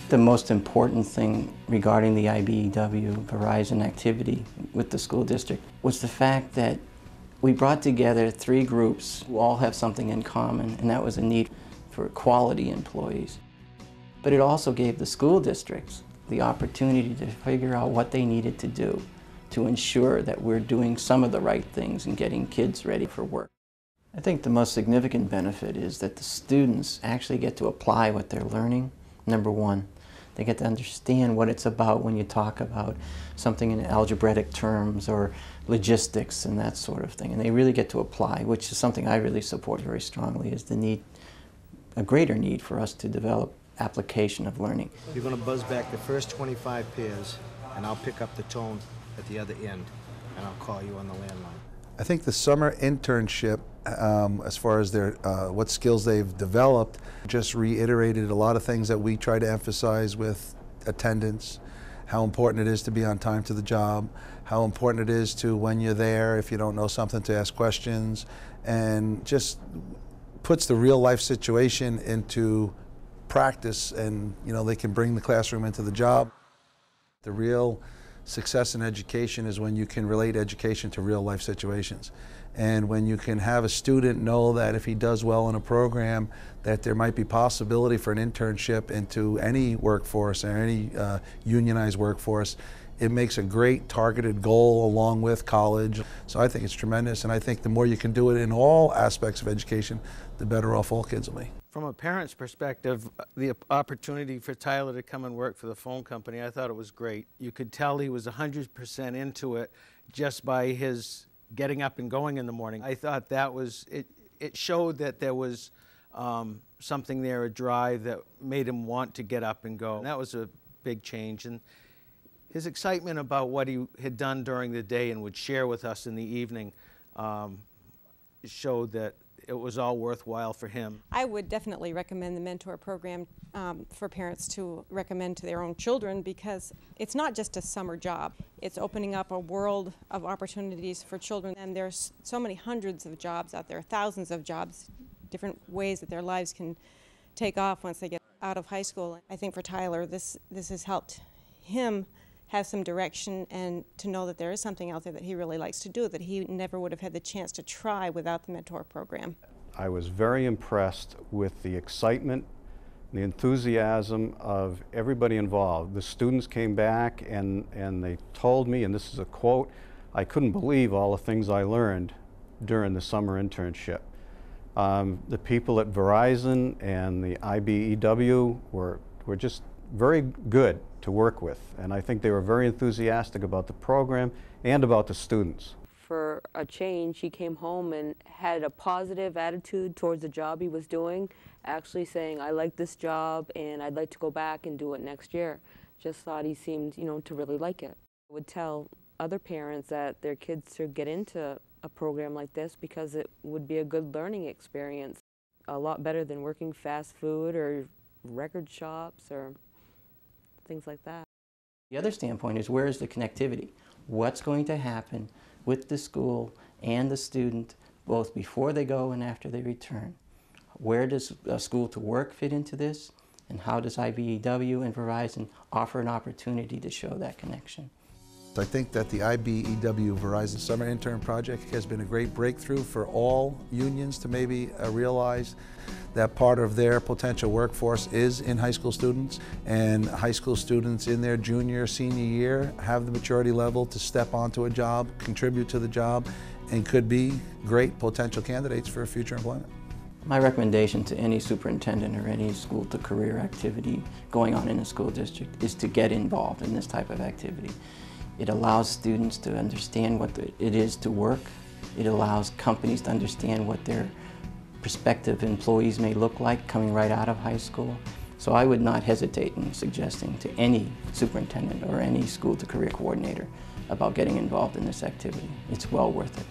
The most important thing regarding the IBEW Verizon activity with the school district was the fact that we brought together 3 groups who all have something in common, and that was a need for quality employees. But it also gave the school districts the opportunity to figure out what they needed to do to ensure that we're doing some of the right things and getting kids ready for work. I think the most significant benefit is that the students actually get to apply what they're learning, number one. They get to understand what it's about when you talk about something in algebraic terms or logistics and that sort of thing. And they really get to apply, which is something I really support very strongly, is the need, a greater need for us to develop application of learning. You're going to buzz back the first 25 pairs, and I'll pick up the tone at the other end, and I'll call you on the landline. I think the summer internship, as far as their what skills they've developed, just reiterated a lot of things that we try to emphasize with attendance, how important it is to be on time to the job, how important it is to, when you're there, if you don't know something, to ask questions, and just puts the real life situation into practice, and they can bring the classroom into the job. The real success in education is when you can relate education to real life situations. And when you can have a student know that if he does well in a program, that there might be possibility for an internship into any workforce or any unionized workforce, it makes a great targeted goal along with college. So I think it's tremendous, and I think the more you can do it in all aspects of education, the better off all kids will be. From a parent's perspective, the opportunity for Tyler to come and work for the phone company, I thought it was great. You could tell he was 100% into it just by his getting up and going in the morning. I thought that was, it showed that there was something there, a drive that made him want to get up and go. And that was a big change. And his excitement about what he had done during the day and would share with us in the evening showed that it was all worthwhile for him. I would definitely recommend the mentor program for parents to recommend to their own children, because it's not just a summer job. It's opening up a world of opportunities for children, and there's so many hundreds of jobs out there, thousands of jobs, different ways that their lives can take off once they get out of high school. I think for Tyler, this has helped him have some direction and to know that there is something out there that he really likes to do that he never would have had the chance to try without the mentor program. I was very impressed with the excitement, the enthusiasm of everybody involved. The students came back and they told me, and this is a quote, "I couldn't believe all the things I learned during the summer internship." The people at Verizon and the IBEW were just very good to work with, and I think they were very enthusiastic about the program and about the students. For a change, he came home and had a positive attitude towards the job he was doing, actually saying, "I like this job and I'd like to go back and do it next year." Just thought he seemed, to really like it. I would tell other parents that their kids should get into a program like this because it would be a good learning experience, a lot better than working fast food or record shops or things like that. The other standpoint is, where is the connectivity? What's going to happen with the school and the student, both before they go and after they return? Where does school to work fit into this? And how does IBEW and Verizon offer an opportunity to show that connection? I think that the IBEW Verizon Summer Intern Project has been a great breakthrough for all unions to maybe realize that part of their potential workforce is in high school students, and high school students in their junior, senior year have the maturity level to step onto a job, contribute to the job, and could be great potential candidates for future employment. My recommendation to any superintendent or any school to career activity going on in a school district is to get involved in this type of activity. It allows students to understand what it is to work. It allows companies to understand what their prospective employees may look like coming right out of high school. So I would not hesitate in suggesting to any superintendent or any school to career coordinator about getting involved in this activity. It's well worth it.